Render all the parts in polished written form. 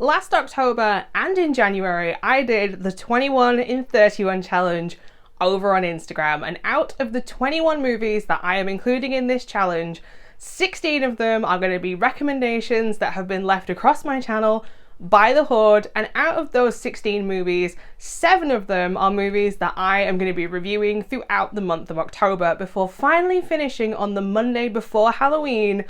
Last October and in January, I did the 21 in 31 challenge over on Instagram, and out of the 21 movies that I am including in this challenge, 16 of them are going to be recommendations that have been left across my channel by the Horde, and out of those 16 movies, 7 of them are movies that I am going to be reviewing throughout the month of October before finally finishing on the Monday before Halloween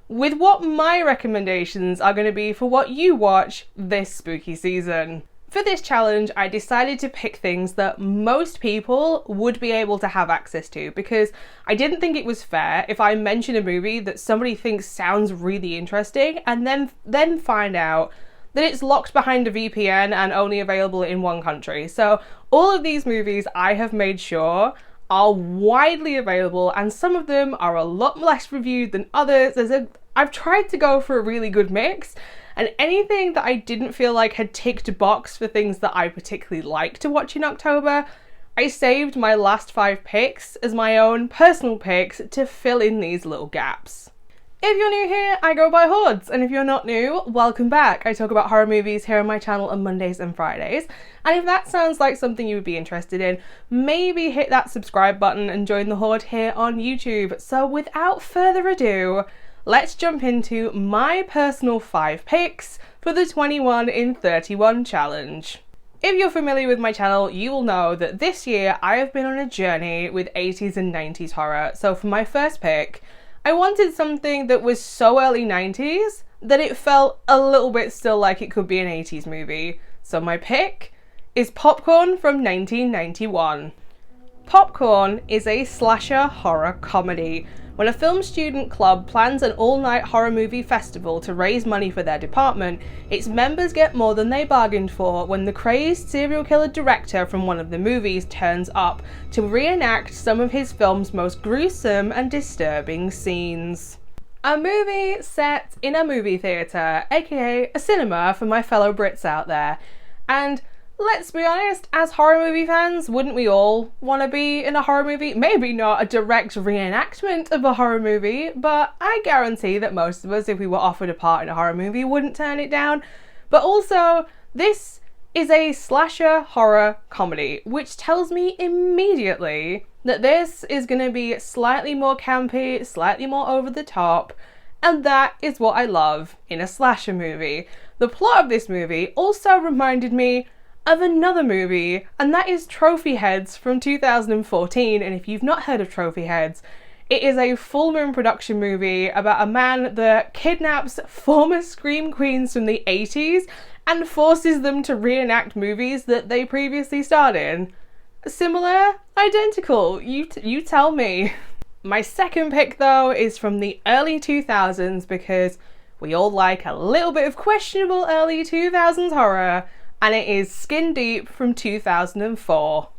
with what my recommendations are going to be for what you watch this spooky season. For this challenge, I decided to pick things that most people would be able to have access to, because I didn't think it was fair if I mention a movie that somebody thinks sounds really interesting and then find out that it's locked behind a VPN and only available in one country. So all of these movies I have made sure are widely available, and some of them are a lot less reviewed than others. I've tried to go for a really good mix, and anything that I didn't feel like had ticked a box for things that I particularly like to watch in October, I saved my last 5 picks as my own personal picks to fill in these little gaps. If you're new here, I go by Hordes, and if you're not new, welcome back. I talk about horror movies here on my channel on Mondays and Fridays, and if that sounds like something you would be interested in, maybe hit that subscribe button and join the Horde here on YouTube. So without further ado, let's jump into my personal 5 picks for the 21 in 31 challenge. If you're familiar with my channel, you will know that this year I have been on a journey with 80s and 90s horror. So for my first pick, I wanted something that was so early 90s that it felt a little bit still like it could be an 80s movie. So my pick is Popcorn from 1991. Popcorn is a slasher horror comedy. When a film student club plans an all-night horror movie festival to raise money for their department, its members get more than they bargained for when the crazed serial killer director from one of the movies turns up to reenact some of his film's most gruesome and disturbing scenes. A movie set in a movie theatre, aka a cinema for my fellow Brits out there. And let's be honest, as horror movie fans, wouldn't we all want to be in a horror movie? Maybe not a direct reenactment of a horror movie, but I guarantee that most of us, if we were offered a part in a horror movie, wouldn't turn it down. But also, this is a slasher horror comedy, which tells me immediately that this is going to be slightly more campy, slightly more over the top, and that is what I love in a slasher movie. The plot of this movie also reminded me of another movie, and that is Trophy Heads from 2014. And if you've not heard of Trophy Heads, it is a full moon production movie about a man that kidnaps former scream queens from the 80s and forces them to reenact movies that they previously starred in. Similar? Identical? You tell me. My second pick though is from the early 2000s, because we all like a little bit of questionable early 2000s horror, and it is Skin Deep from 2004.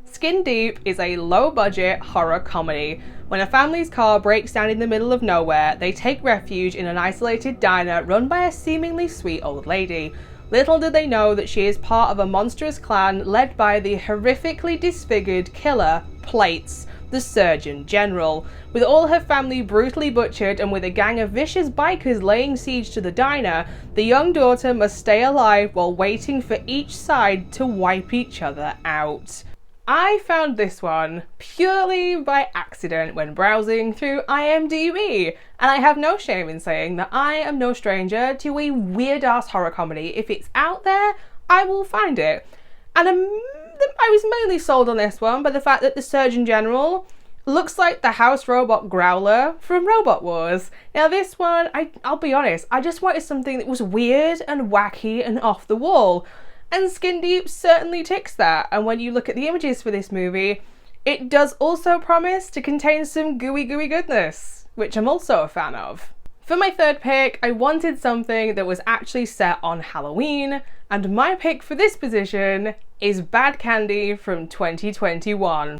Skin Deep is a low-budget horror comedy. When a family's car breaks down in the middle of nowhere, they take refuge in an isolated diner run by a seemingly sweet old lady. Little do they know that she is part of a monstrous clan led by the horrifically disfigured killer, Plates, the Surgeon General. With all her family brutally butchered and with a gang of vicious bikers laying siege to the diner, the young daughter must stay alive while waiting for each side to wipe each other out. I found this one purely by accident when browsing through IMDb, and I have no shame in saying that I am no stranger to a weird-ass horror comedy. If it's out there, I will find it. And I was mainly sold on this one by the fact that the Surgeon General looks like the house robot Growler from Robot Wars. Now this one, I'll be honest, I just wanted something that was weird and wacky and off the wall. And Skin Deep certainly ticks that. And when you look at the images for this movie, it does also promise to contain some gooey goodness, which I'm also a fan of. For my third pick, I wanted something that was actually set on Halloween, and my pick for this position is Bad Candy from 2021.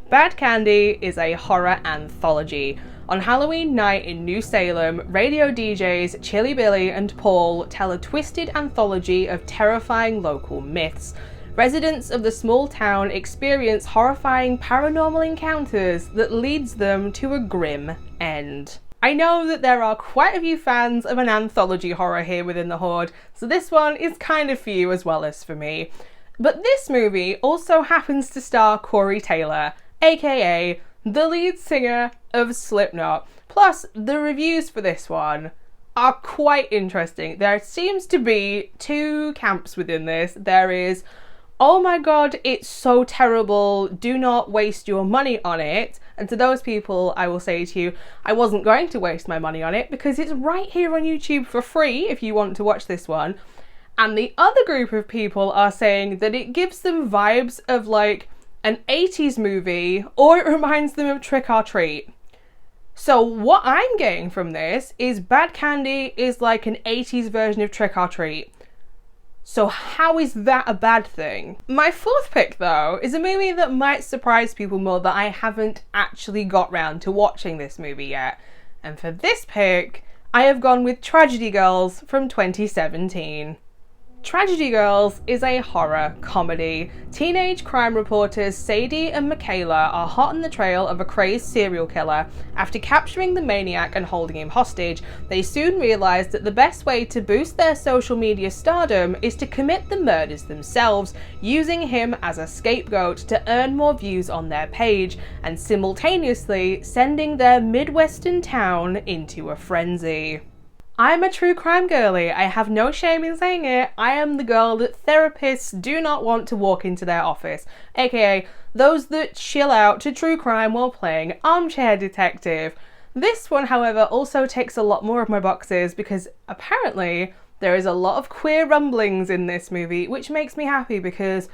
Bad Candy is a horror anthology. On Halloween night in New Salem, radio DJs Chili Billy and Paul tell a twisted anthology of terrifying local myths. Residents of the small town experience horrifying paranormal encounters that leads them to a grim end. I know that there are quite a few fans of an anthology horror here within the Horde, so this one is kind of for you as well as for me. But this movie also happens to star Corey Taylor, aka the lead singer of Slipknot. Plus, the reviews for this one are quite interesting. There seems to be two camps within this. There is, oh my god, it's so terrible, do not waste your money on it. And to those people, I will say to you, I wasn't going to waste my money on it because it's right here on YouTube for free if you want to watch this one. And the other group of people are saying that it gives them vibes of like an 80s movie, or it reminds them of Trick or Treat. So what I'm getting from this is Bad Candy is like an 80s version of Trick or Treat. So how is that a bad thing? My fourth pick though is a movie that might surprise people more that I haven't actually got round to watching this movie yet. And for this pick, I have gone with Tragedy Girls from 2017. Tragedy Girls is a horror comedy. Teenage crime reporters Sadie and Michaela are hot on the trail of a crazed serial killer. After capturing the maniac and holding him hostage, they soon realize that the best way to boost their social media stardom is to commit the murders themselves, using him as a scapegoat to earn more views on their page, and simultaneously sending their Midwestern town into a frenzy. I'm a true crime girly, I have no shame in saying it. I am the girl that therapists do not want to walk into their office, aka those that chill out to true crime while playing armchair detective. This one, however, also ticks a lot more of my boxes because apparently there is a lot of queer rumblings in this movie, which makes me happy because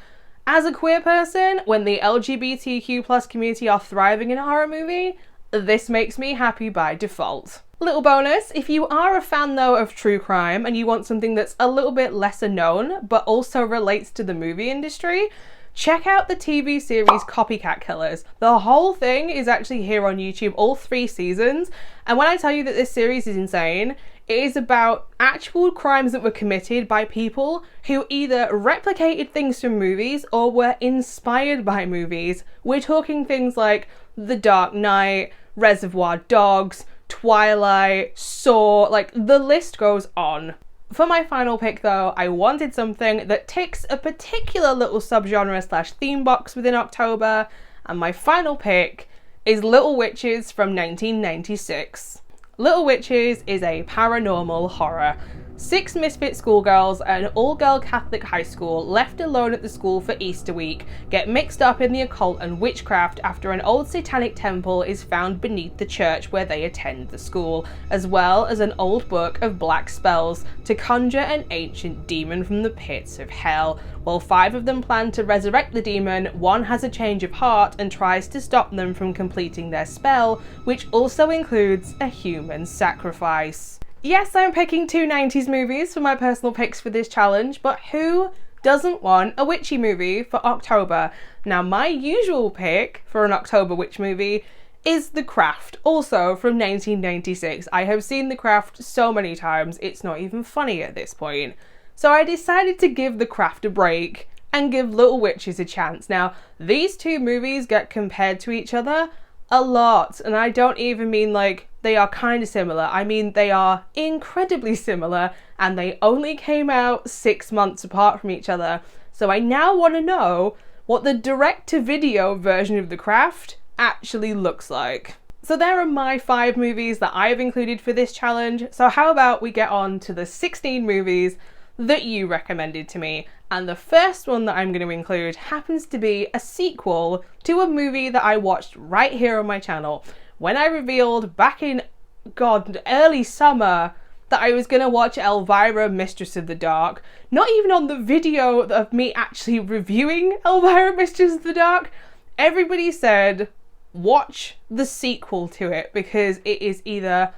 as a queer person, when the LGBTQ+ community are thriving in a horror movie, this makes me happy by default. Little bonus, if you are a fan though of true crime and you want something that's a little bit lesser known but also relates to the movie industry, check out the TV series Copycat Killers. The whole thing is actually here on YouTube, all 3 seasons, and when I tell you that this series is insane, it is about actual crimes that were committed by people who either replicated things from movies or were inspired by movies. We're talking things like The Dark Knight, Reservoir Dogs, Twilight, Saw, like the list goes on. For my final pick though, I wanted something that ticks a particular little subgenre / theme box within October, and my final pick is Little Witches from 1996. Little Witches is a paranormal horror. 6 misfit schoolgirls at an all-girl Catholic high school, left alone at the school for Easter week, get mixed up in the occult and witchcraft after an old satanic temple is found beneath the church where they attend the school, as well as an old book of black spells to conjure an ancient demon from the pits of hell. While 5 of them plan to resurrect the demon, one has a change of heart and tries to stop them from completing their spell, which also includes a human sacrifice. Yes, I'm picking 2 90s movies for my personal picks for this challenge, but who doesn't want a witchy movie for October? Now, my usual pick for an October witch movie is The Craft, also from 1996. I have seen The Craft so many times, it's not even funny at this point. So I decided to give The Craft a break and give Little Witches a chance. Now, these 2 movies get compared to each other a lot, and I don't even mean like they are kind of similar. I mean they are incredibly similar, and they only came out 6 months apart from each other. So I now want to know what the direct-to-video version of The Craft actually looks like. So there are my 5 movies that I have included for this challenge. So how about we get on to the 16 movies that you recommended to me. And the first one that I'm going to include happens to be a sequel to a movie that I watched right here on my channel. When I revealed back in, early summer that I was going to watch Elvira, Mistress of the Dark, not even on the video of me actually reviewing Elvira, Mistress of the Dark, everybody said, watch the sequel to it because it is either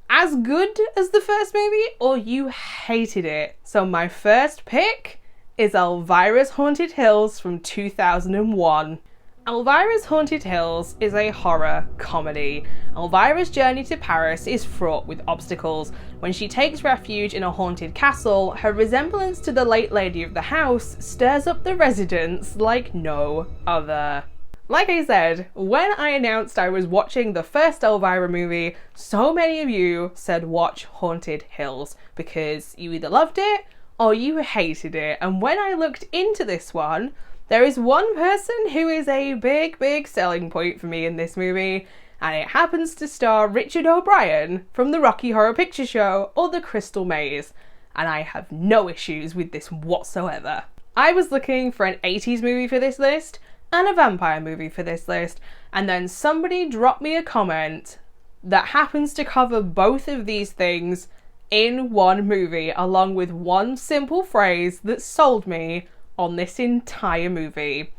as good as the first movie or you hated it. So my first pick is Elvira's Haunted Hills from 2001. Elvira's Haunted Hills is a horror comedy. Elvira's journey to Paris is fraught with obstacles. When she takes refuge in a haunted castle, her resemblance to the late lady of the house stirs up the residents like no other. Like I said, when I announced I was watching the first Elvira movie, so many of you said watch Haunted Hills because you either loved it or you hated it. And when I looked into this one, there is one person who is a big selling point for me in this movie, and it happens to star Richard O'Brien from the Rocky Horror Picture Show or The Crystal Maze, and I have no issues with this whatsoever. I was looking for an 80s movie for this list and a vampire movie for this list, and then somebody dropped me a comment that happens to cover both of these things in one movie, along with one simple phrase that sold me on this entire movie.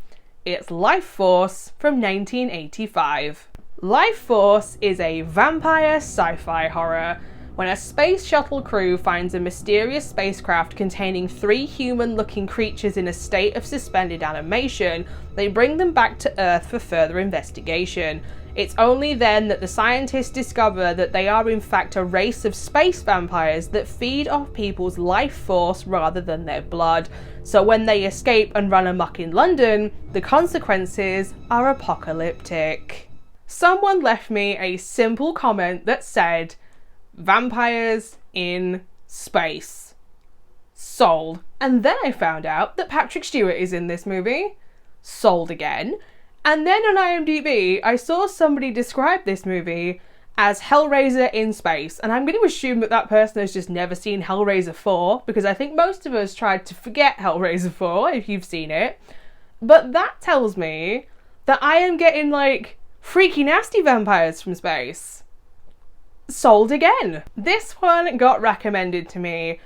It's Life Force from 1985. Life Force is a vampire sci-fi horror. When a space shuttle crew finds a mysterious spacecraft containing 3 human-looking creatures in a state of suspended animation, they bring them back to Earth for further investigation. It's only then that the scientists discover that they are in fact a race of space vampires that feed off people's life force rather than their blood. So when they escape and run amok in London, the consequences are apocalyptic. Someone left me a simple comment that said, "Vampires in space." Sold. And then I found out that Patrick Stewart is in this movie. Sold again. And then on IMDb, I saw somebody describe this movie as Hellraiser in space. And I'm going to assume that that person has just never seen Hellraiser 4, because I think most of us tried to forget Hellraiser 4, if you've seen it. But that tells me that I am getting, like, freaky nasty vampires from space. Sold again. This one got recommended to me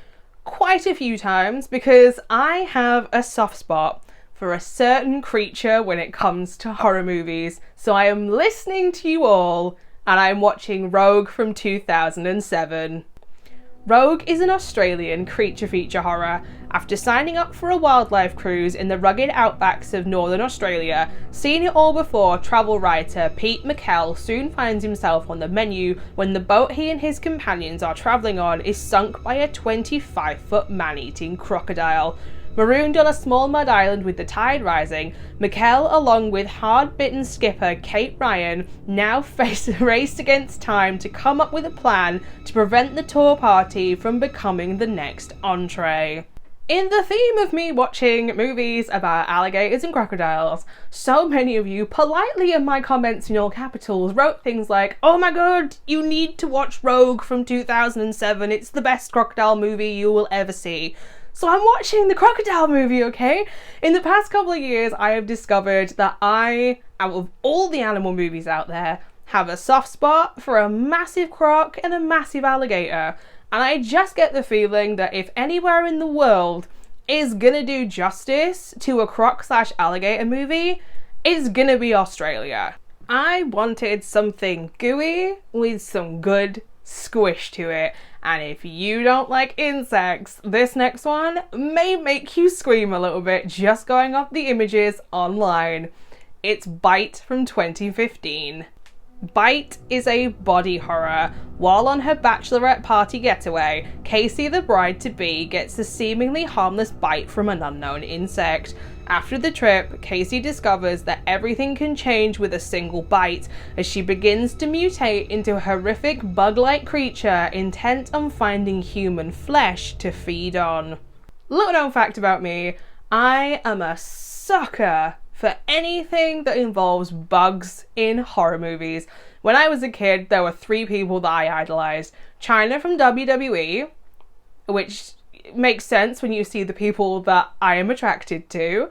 quite a few times because I have a soft spot for a certain creature when it comes to horror movies. So I am listening to you all and I'm watching Rogue from 2007. Rogue is an Australian creature feature horror. After signing up for a wildlife cruise in the rugged outbacks of northern Australia, seen it all before travel writer Pete McKell soon finds himself on the menu when the boat he and his companions are travelling on is sunk by a 25-foot man-eating crocodile. Marooned on a small mud island with the tide rising, McKell, along with hard-bitten skipper Kate Ryan, now face a race against time to come up with a plan to prevent the tour party from becoming the next entree. In the theme of me watching movies about alligators and crocodiles, so many of you politely in my comments in all capitals wrote things like, "Oh my god, you need to watch Rogue from 2007, it's the best crocodile movie you will ever see." So I'm watching the crocodile movie, okay? In the past couple of years, I have discovered that I, out of all the animal movies out there, have a soft spot for a massive croc and a massive alligator. And I just get the feeling that if anywhere in the world is gonna do justice to a croc/alligator movie, it's gonna be Australia. I wanted something gooey with some good squish to it. And if you don't like insects, this next one may make you scream a little bit just going off the images online. It's Bite from 2015. Bite is a body horror. While on her bachelorette party getaway, Casey, the bride-to-be, gets a seemingly harmless bite from an unknown insect. After the trip, Casey discovers that everything can change with a single bite as she begins to mutate into a horrific bug-like creature intent on finding human flesh to feed on. Little known fact about me, I am a sucker for anything that involves bugs in horror movies. When I was a kid, there were 3 people that I idolized. Chyna from WWE, which makes sense when you see the people that I am attracted to.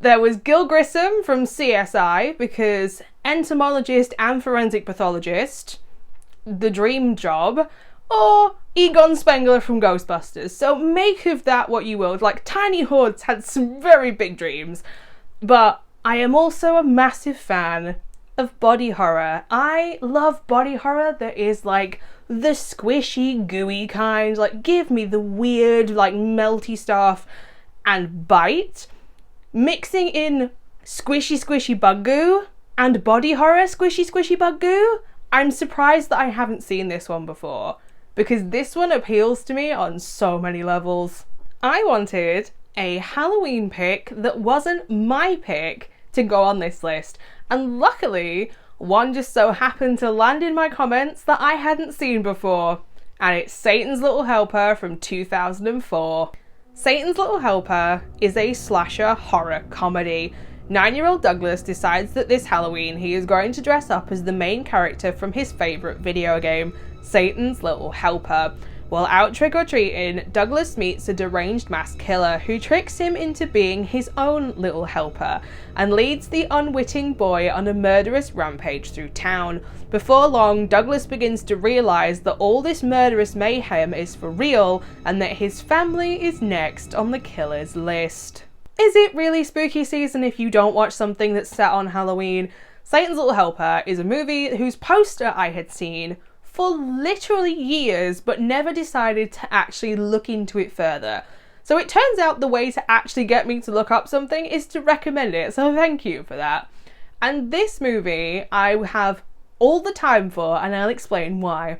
There was Gil Grissom from CSI, because entomologist and forensic pathologist, the dream job, or Egon Spengler from Ghostbusters. So make of that what you will. Like, Tiny Hoods had some very big dreams. But I am also a massive fan of body horror. I love body horror that is like the squishy, gooey kind. Like, give me the weird, like, melty stuff. And Bite, mixing in squishy bug goo and body horror squishy bug goo. I'm surprised that I haven't seen this one before, because this one appeals to me on so many levels. I wanted a Halloween pick that wasn't my pick to go on this list. And luckily, one just so happened to land in my comments that I hadn't seen before. And it's Satan's Little Helper from 2004. Satan's Little Helper is a slasher horror comedy. 9-year-old Douglas decides that this Halloween he is going to dress up as the main character from his favourite video game, Satan's Little Helper. While out trick-or-treating, Douglas meets a deranged masked killer who tricks him into being his own little helper and leads the unwitting boy on a murderous rampage through town. Before long, Douglas begins to realise that all this murderous mayhem is for real and that his family is next on the killer's list. Is it really spooky season if you don't watch something that's set on Halloween? Satan's Little Helper is a movie whose poster I had seen for literally years but never decided to actually look into it further. So it turns out the way to actually get me to look up something is to recommend it, so thank you for that. And this movie I have all the time for, and I'll explain why.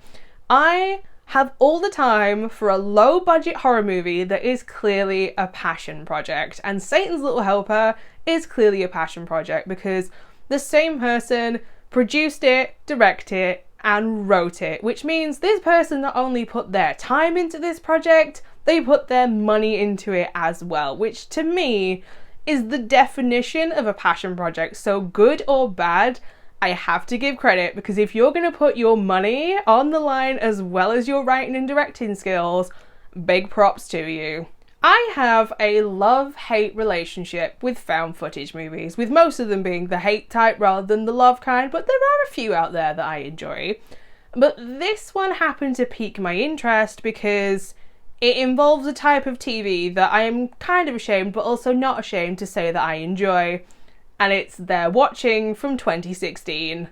I have all the time for a low budget horror movie that is clearly a passion project, and Satan's Little Helper is clearly a passion project because the same person produced it, directed it, and wrote it, which means this person not only put their time into this project, they put their money into it as well, which to me is the definition of a passion project. So good or bad, I have to give credit, because if you're going to put your money on the line as well as your writing and directing skills, big props to you. I have a love-hate relationship with found footage movies, with most of them being the hate type rather than the love kind, but there are a few out there that I enjoy. But this one happened to pique my interest because it involves a type of TV that I am kind of ashamed but also not ashamed to say that I enjoy. And it's They're Watching from 2016.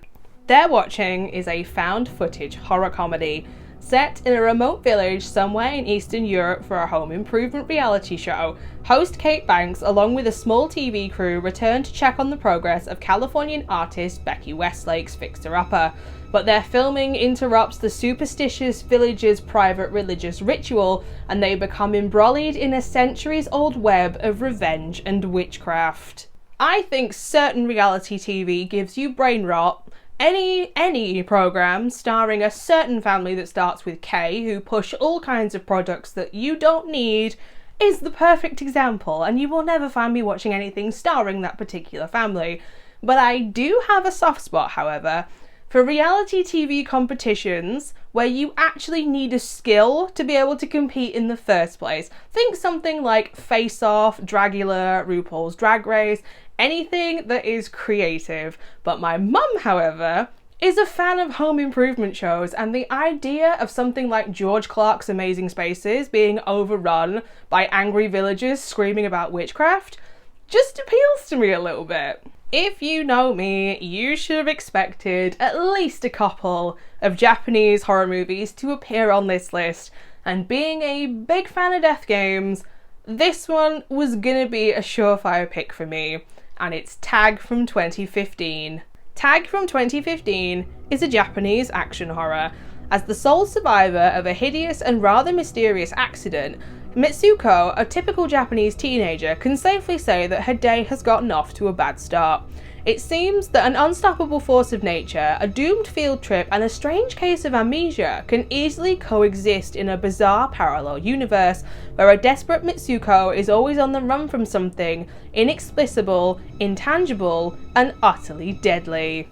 They're Watching is a found footage horror comedy set in a remote village somewhere in Eastern Europe for a home improvement reality show. Host Kate Banks, along with a small TV crew, return to check on the progress of Californian artist Becky Westlake's Fixer Upper. But their filming interrupts the superstitious village's private religious ritual, and they become embroiled in a centuries-old web of revenge and witchcraft. I think certain reality TV gives you brain rot. Any program starring a certain family that starts with K who push all kinds of products that you don't need is the perfect example, and you will never find me watching anything starring that particular family. But I do have a soft spot, however, for reality TV competitions where you actually need a skill to be able to compete in the first place. Think something like Face Off, Dragula, RuPaul's Drag Race, anything that is creative. But my mum, however, is a fan of home improvement shows, and the idea of something like George Clark's Amazing Spaces being overrun by angry villagers screaming about witchcraft just appeals to me a little bit. If you know me, you should have expected at least a couple of Japanese horror movies to appear on this list, and being a big fan of death games, this one was gonna be a surefire pick for me, and it's Tag from 2015. Tag from 2015 is a Japanese action horror. As the sole survivor of a hideous and rather mysterious accident, Mitsuko, a typical Japanese teenager, can safely say that her day has gotten off to a bad start. It seems that an unstoppable force of nature, a doomed field trip, and a strange case of amnesia can easily coexist in a bizarre parallel universe where a desperate Mitsuko is always on the run from something inexplicable, intangible, and utterly deadly.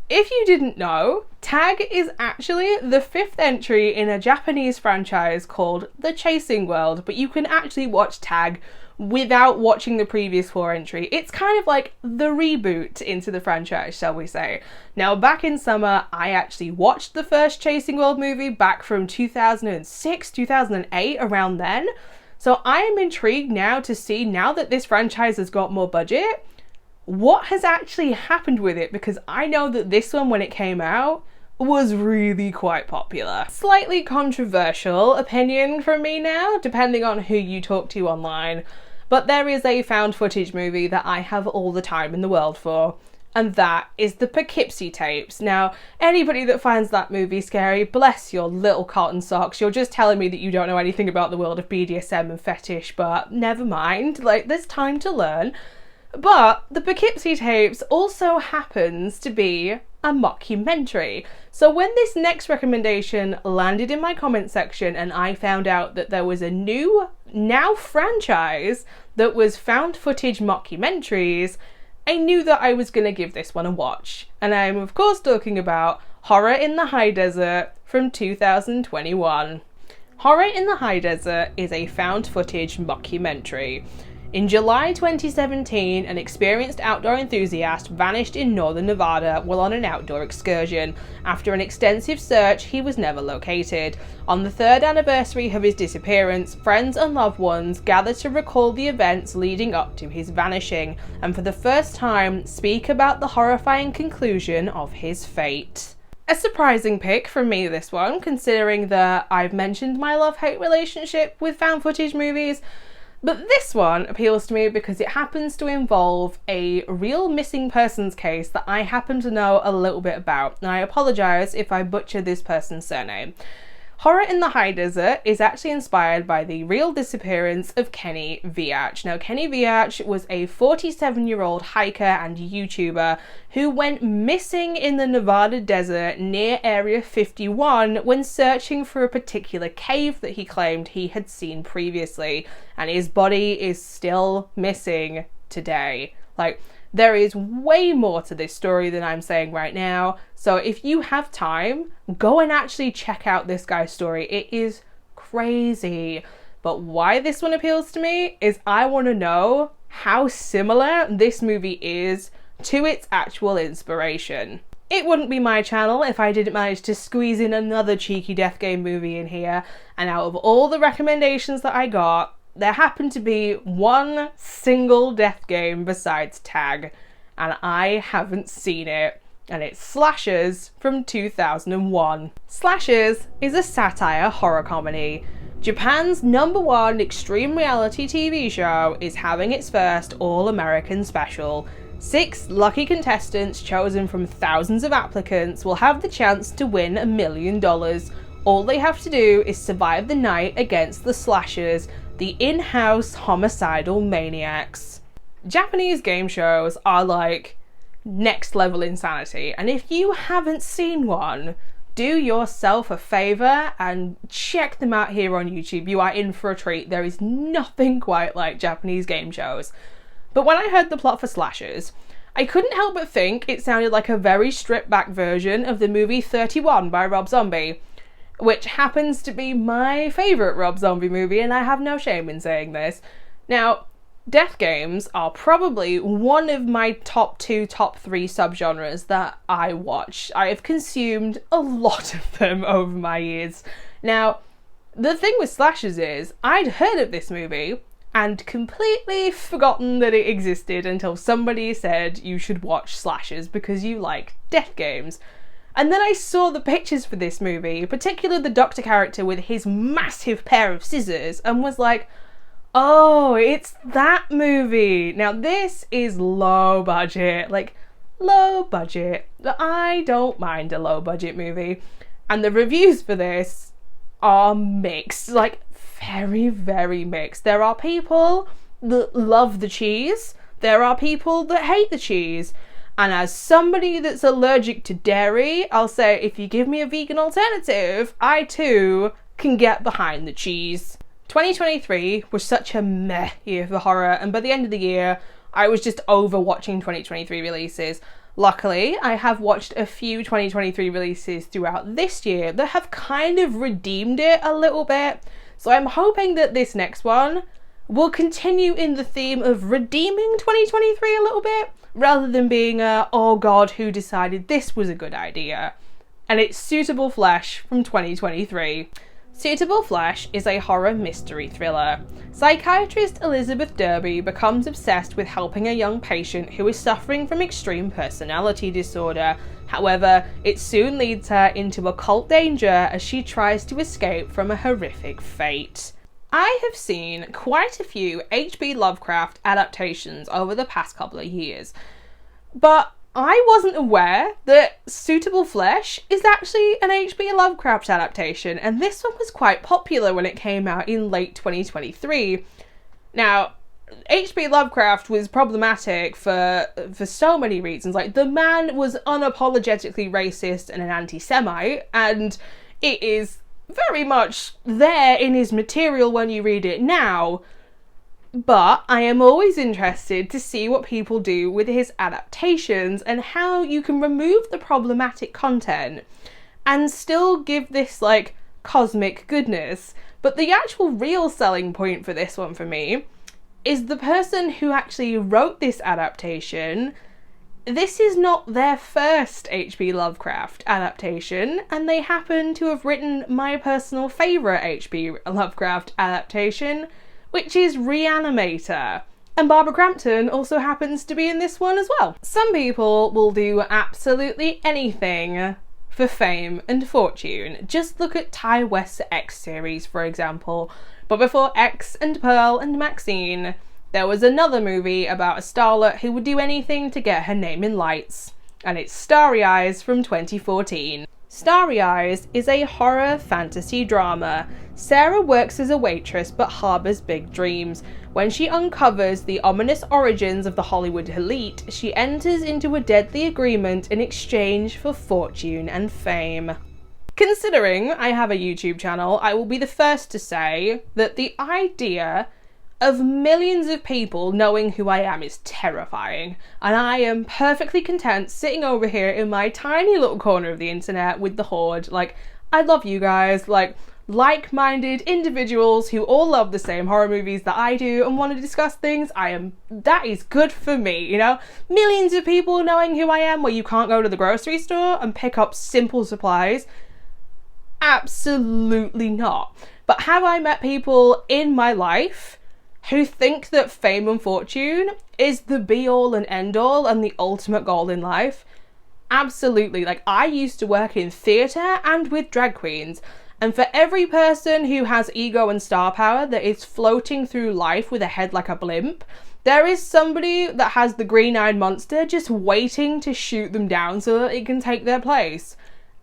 If you didn't know, Tag is actually the 5th entry in a Japanese franchise called The Chasing World, but you can actually watch Tag without watching the previous 4 entry. It's kind of like the reboot into the franchise, shall we say. Now, back in summer, I actually watched the first Chasing World movie back from 2006, 2008, around then. So I am intrigued now to see, now that this franchise has got more budget, what has actually happened with it, because I know that this one, when it came out, was really quite popular. Slightly controversial opinion from me now, depending on who you talk to online, but there is a found footage movie that I have all the time in the world for, and that is the Poughkeepsie tapes. Now, anybody that finds that movie scary, bless your little cotton socks, you're just telling me that you don't know anything about the world of BDSM and fetish, but never mind, like, there's time to learn. But the Poughkeepsie Tapes also happens to be a mockumentary. So when this next recommendation landed in my comment section and I found out that there was a new, now franchise that was found footage mockumentaries, I knew that I was going to give this one a watch. And I'm of course talking about Horror in the High Desert from 2021. Horror in the High Desert is a found footage mockumentary. In July 2017, an experienced outdoor enthusiast vanished in northern Nevada while on an outdoor excursion. After an extensive search, he was never located. On the 3rd anniversary of his disappearance, friends and loved ones gathered to recall the events leading up to his vanishing, and for the first time, speak about the horrifying conclusion of his fate. A surprising pick from me, this one, considering that I've mentioned my love-hate relationship with found footage movies. But this one appeals to me because it happens to involve a real missing persons case that I happen to know a little bit about, and I apologise if I butcher this person's surname. Horror in the High Desert is actually inspired by the real disappearance of Kenny Viach. Now, Kenny Viach was a 47-year-old hiker and YouTuber who went missing in the Nevada desert near Area 51 when searching for a particular cave that he claimed he had seen previously, and his body is still missing today. There is way more to this story than I'm saying right now, so if you have time, go and actually check out this guy's story. It is crazy. But why this one appeals to me is I want to know how similar this movie is to its actual inspiration. It wouldn't be my channel if I didn't manage to squeeze in another cheeky Death Game movie in here, and out of all the recommendations that I got, there happened to be one single Death Game besides Tag, and I haven't seen it, and it's Slashers from 2001. Slashers is a satire horror comedy. Japan's #1 extreme reality TV show is having its first all-American special. 6 lucky contestants chosen from thousands of applicants will have the chance to win $1 million. All they have to do is survive the night against the Slashers, the in-house homicidal maniacs. Japanese game shows are like next level insanity, and if you haven't seen one, do yourself a favour and check them out here on YouTube. You are in for a treat. There is nothing quite like Japanese game shows. But when I heard the plot for Slashers, I couldn't help but think it sounded like a very stripped back version of the movie 31 by Rob Zombie, which happens to be my favourite Rob Zombie movie, and I have no shame in saying this. Now, death games are probably one of my top 2, top 3 subgenres that I watch. I have consumed a lot of them over my years. Now, the thing with Slashers is, I'd heard of this movie and completely forgotten that it existed until somebody said you should watch Slashers because you like death games. And then I saw the pictures for this movie, particularly the doctor character with his massive pair of scissors, and was like, oh, it's that movie. Now this is low budget, low budget. But I don't mind a low budget movie. And the reviews for this are mixed, very, very mixed. There are people that love the cheese. There are people that hate the cheese. And as somebody that's allergic to dairy, I'll say if you give me a vegan alternative, I too can get behind the cheese. 2023 was such a meh year for horror, and by the end of the year, I was just over watching 2023 releases. Luckily, I have watched a few 2023 releases throughout this year that have kind of redeemed it a little bit, so I'm hoping that this next one will continue in the theme of redeeming 2023 a little bit, rather than being oh god, who decided this was a good idea? And it's Suitable Flesh from 2023. Suitable Flesh is a horror mystery thriller. Psychiatrist Elizabeth Derby becomes obsessed with helping a young patient who is suffering from extreme personality disorder. However, it soon leads her into occult danger as she tries to escape from a horrific fate. I have seen quite a few H.P. Lovecraft adaptations over the past couple of years, but I wasn't aware that Suitable Flesh is actually an H.P. Lovecraft adaptation, and this one was quite popular when it came out in late 2023. Now, H.P. Lovecraft was problematic for so many reasons. Like, the man was unapologetically racist and an anti-Semite, and it is very much there in his material when you read it now. But I am always interested to see what people do with his adaptations and how you can remove the problematic content and still give this, like, cosmic goodness. But the actual real selling point for this one for me is the person who actually wrote this adaptation. This is not their first H.P. Lovecraft adaptation, and they happen to have written my personal favourite H.P. Lovecraft adaptation, which is Reanimator. And Barbara Crampton also happens to be in this one as well. Some people will do absolutely anything for fame and fortune. Just look at Ty West's X series, for example. But before X and Pearl and Maxine, there was another movie about a starlet who would do anything to get her name in lights. And it's Starry Eyes from 2014. Starry Eyes is a horror fantasy drama. Sarah works as a waitress but harbours big dreams. When she uncovers the ominous origins of the Hollywood elite, she enters into a deadly agreement in exchange for fortune and fame. Considering I have a YouTube channel, I will be the first to say that the idea of millions of people knowing who I am is terrifying, and I am perfectly content sitting over here in my tiny little corner of the internet with the Horde. Like, I love you guys, like-minded individuals who all love the same horror movies that I do and want to discuss things. That is good for me, you know? Millions of people knowing who I am where you can't go to the grocery store and pick up simple supplies. Absolutely not. But have I met people in my life who think that fame and fortune is the be-all and end-all and the ultimate goal in life? Absolutely. Like, I used to work in theatre and with drag queens, and for every person who has ego and star power that is floating through life with a head like a blimp, there is somebody that has the green-eyed monster just waiting to shoot them down so that it can take their place.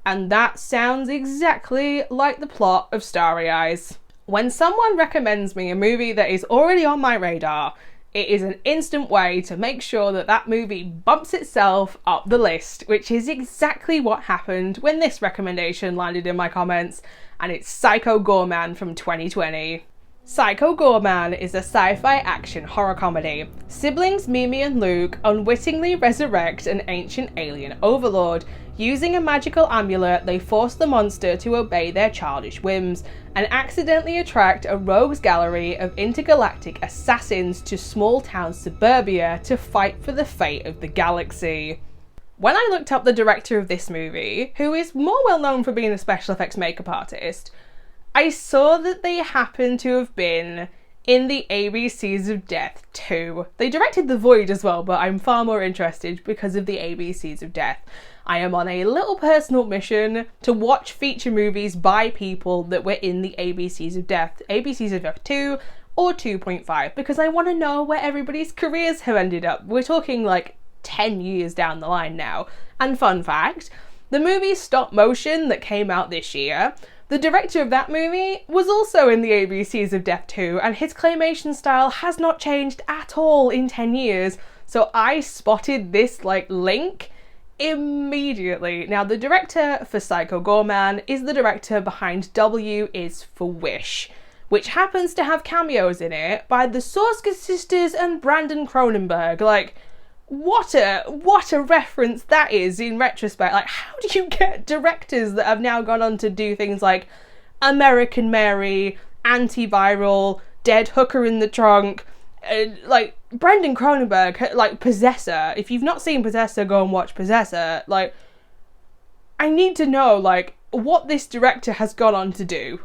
And that sounds exactly like the plot of Starry Eyes. When someone recommends me a movie that is already on my radar, it is an instant way to make sure that that movie bumps itself up the list, which is exactly what happened when this recommendation landed in my comments, and it's Psycho Goreman from 2020. Psycho Goreman is a sci-fi action horror comedy. Siblings Mimi and Luke unwittingly resurrect an ancient alien overlord. Using a magical amulet, they force the monster to obey their childish whims and accidentally attract a rogues gallery of intergalactic assassins to small-town suburbia to fight for the fate of the galaxy. When I looked up the director of this movie, who is more well known for being a special effects makeup artist, I saw that they happen to have been in the ABCs of Death 2. They directed The Void as well, but I'm far more interested because of the ABCs of Death. I am on a little personal mission to watch feature movies by people that were in the ABCs of Death, ABCs of Death 2 or 2.5, because I want to know where everybody's careers have ended up. We're talking like 10 years down the line now. And fun fact, the movie Stop Motion that came out this year, the director of that movie was also in the ABCs of Death 2, and his claymation style has not changed at all in 10 years. So I spotted this link immediately. Now, the director for Psycho Goreman is the director behind W is for Wish, which happens to have cameos in it by the Sorska sisters and Brandon Cronenberg. Like, what a reference that is in retrospect. Like, how do you get directors that have now gone on to do things like American Mary, Antiviral, Dead Hooker in the Trunk, like Brandon Cronenberg, like Possessor. If you've not seen Possessor, go and watch Possessor. Like, I need to know, like, what this director has gone on to do.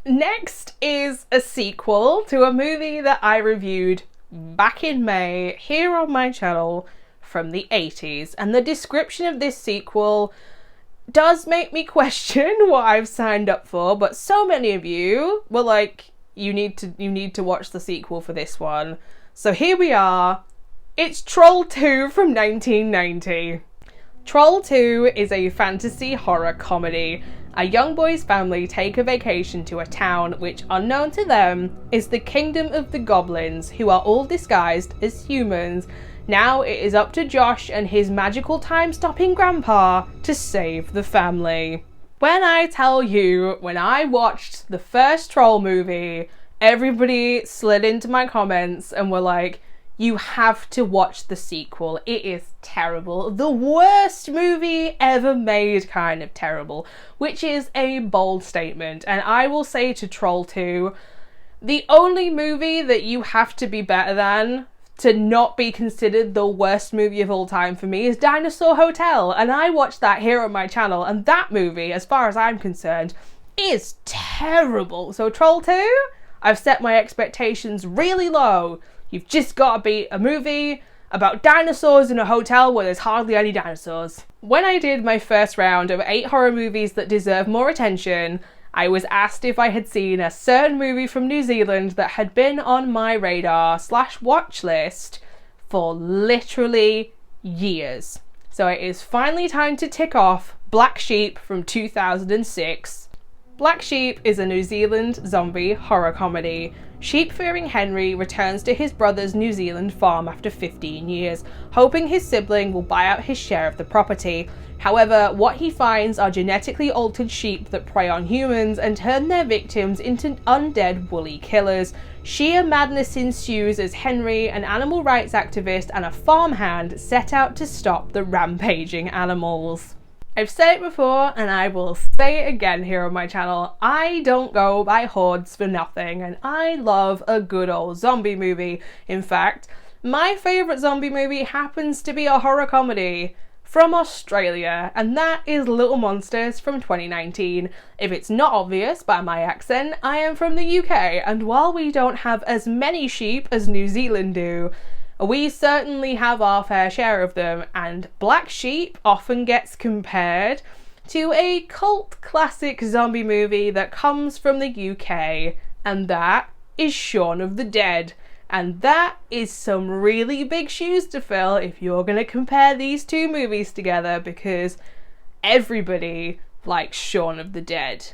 Next is a sequel to a movie that I reviewed back in May here on my channel from the 80s, and the description of this sequel does make me question what I've signed up for, but so many of you were like, you need to watch the sequel for this one. So here we are. It's Troll 2 from 1990. Troll 2 is a fantasy horror comedy, A young boy's family take a vacation to a town which, unknown to them, is the kingdom of the goblins, who are all disguised as humans. Now it is up to Josh and his magical time-stopping grandpa to save the family. When I tell you, when I watched the first Troll movie, everybody slid into my comments and were like, you have to watch the sequel. It is terrible. The worst movie ever made kind of terrible, which is a bold statement. And I will say to Troll 2, the only movie that you have to be better than to not be considered the worst movie of all time for me is Dinosaur Hotel. And I watched that here on my channel, and that movie, as far as I'm concerned, is terrible. So Troll 2, I've set my expectations really low. You've just got to beat a movie about dinosaurs in a hotel where there's hardly any dinosaurs. When I did my first round of 8 horror movies that deserve more attention, I was asked if I had seen a certain movie from New Zealand that had been on my radar / watch list for literally years. So it is finally time to tick off Black Sheep from 2006. Black Sheep is a New Zealand zombie horror comedy. Sheep-fearing Henry returns to his brother's New Zealand farm after 15 years, hoping his sibling will buy out his share of the property. However, what he finds are genetically altered sheep that prey on humans and turn their victims into undead woolly killers. Sheer madness ensues as Henry, an animal rights activist and a farmhand, set out to stop the rampaging animals. I've said it before and I will say it again here on my channel, I don't go by hordes for nothing, and I love a good old zombie movie. In fact, my favourite zombie movie happens to be a horror comedy from Australia, and that is Little Monsters from 2019. If it's not obvious by my accent, I am from the UK, and while we don't have as many sheep as New Zealand do, we certainly have our fair share of them, and Black Sheep often gets compared to a cult classic zombie movie that comes from the UK, and that is Shaun of the Dead. And that is some really big shoes to fill if you're going to compare these two movies together, because everybody likes Shaun of the Dead.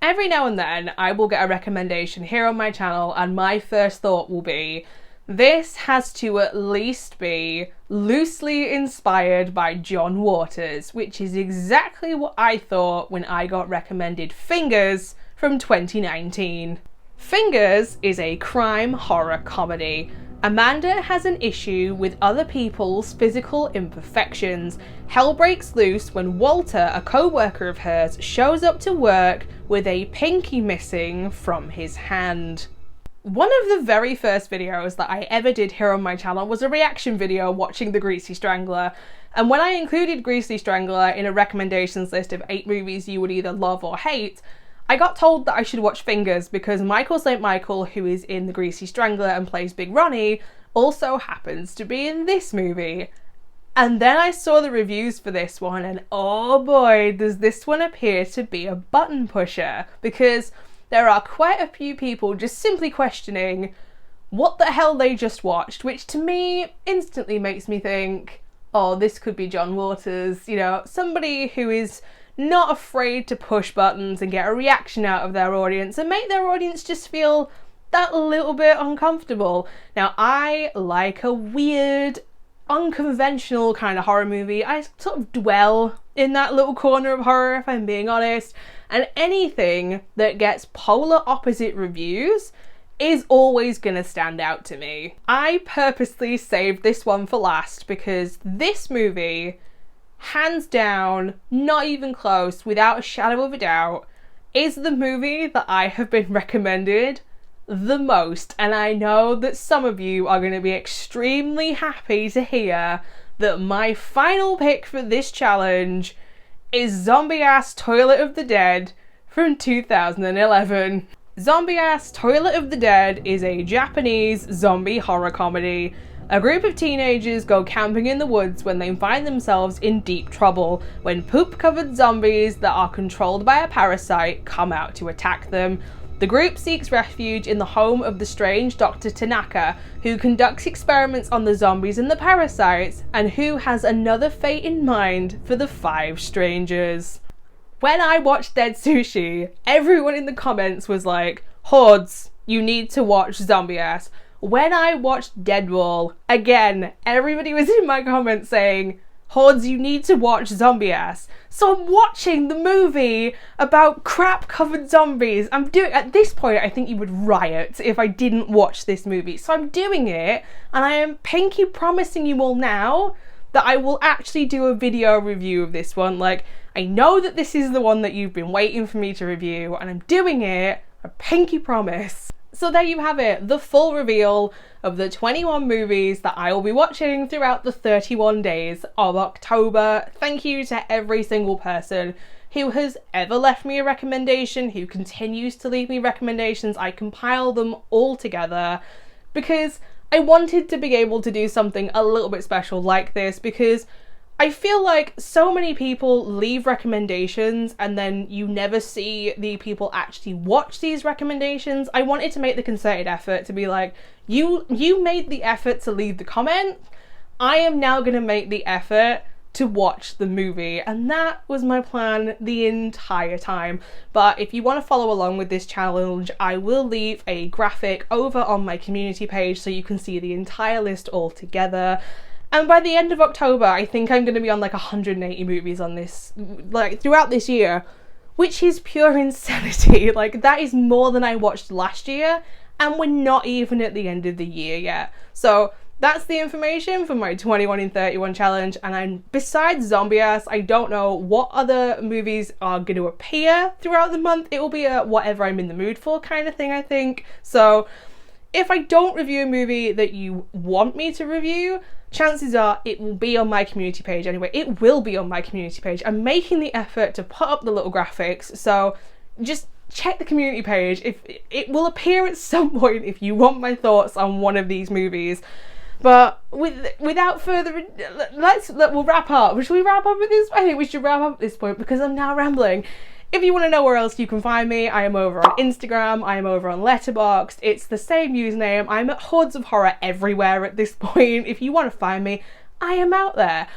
Every now and then I will get a recommendation here on my channel and my first thought will be, this has to at least be loosely inspired by John Waters, which is exactly what I thought when I got recommended Fingers from 2019. Fingers is a crime horror comedy. Amanda has an issue with other people's physical imperfections. Hell breaks loose when Walter, a co-worker of hers, shows up to work with a pinky missing from his hand. One of the very first videos that I ever did here on my channel was a reaction video watching The Greasy Strangler, and when I included Greasy Strangler in a recommendations list of 8 movies you would either love or hate, I got told that I should watch Fingers because Michael St. Michael, who is in The Greasy Strangler and plays Big Ronnie, also happens to be in this movie. And then I saw the reviews for this one and oh boy, does this one appear to be a button pusher, because there are quite a few people just simply questioning what the hell they just watched, which to me instantly makes me think, oh, this could be John Waters, you know, somebody who is not afraid to push buttons and get a reaction out of their audience and make their audience just feel that little bit uncomfortable. Now, I like a weird, unconventional kind of horror movie. I sort of dwell in that little corner of horror, if I'm being honest, and anything that gets polar opposite reviews is always gonna stand out to me. I purposely saved this one for last because this movie, hands down, not even close, without a shadow of a doubt, is the movie that I have been recommended the most. And I know that some of you are going to be extremely happy to hear that my final pick for this challenge is Zombie Ass Toilet of the Dead from 2011. Zombie Ass Toilet of the Dead is a Japanese zombie horror comedy. A group of teenagers go camping in the woods when they find themselves in deep trouble when poop-covered zombies that are controlled by a parasite come out to attack them. The group seeks refuge in the home of the strange Dr. Tanaka, who conducts experiments on the zombies and the parasites, and who has another fate in mind for the 5 strangers. When I watched Dead Sushi, everyone in the comments was like, Hordes, you need to watch Zombie Ass. When I watched Deadwall, again, everybody was in my comments saying, Hordes, you need to watch Zombie Ass. So I'm watching the movie about crap-covered zombies. At this point, I think you would riot if I didn't watch this movie. So I'm doing it, and I am pinky promising you all now that I will actually do a video review of this one. Like, I know that this is the one that you've been waiting for me to review, and I'm doing it, I pinky promise. So there you have it, the full reveal of the 21 movies that I will be watching throughout the 31 days of October. Thank you to every single person who has ever left me a recommendation, who continues to leave me recommendations. I compile them all together because I wanted to be able to do something a little bit special like this, because I feel like so many people leave recommendations and then you never see the people actually watch these recommendations. I wanted to make the concerted effort to be like, you made the effort to leave the comment, I am now going to make the effort to watch the movie, and that was my plan the entire time. But if you want to follow along with this challenge, I will leave a graphic over on my community page so you can see the entire list all together. And by the end of October, I think I'm going to be on like 180 movies on this, like throughout this year, which is pure insanity. Like, that is more than I watched last year, and we're not even at the end of the year yet. So that's the information for my 21 in 31 challenge. And besides Zombie Ass, I don't know what other movies are going to appear throughout the month. It will be a whatever I'm in the mood for kind of thing, I think. So if I don't review a movie that you want me to review, chances are it will be on my community page anyway. It will be on my community page. I'm making the effort to put up the little graphics, so just check the community page. If it will appear at some point if you want my thoughts on one of these movies. But without further ado, we'll wrap up. Should we wrap up at this? I think we should wrap up at this point because I'm now rambling. If you want to know where else you can find me, I am over on Instagram, I am over on Letterboxd, it's the same username, I'm at HordesOfHorror everywhere at this point. If you want to find me, I am out there.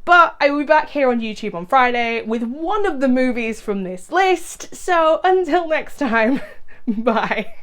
But I will be back here on YouTube on Friday with one of the movies from this list, so until next time, bye.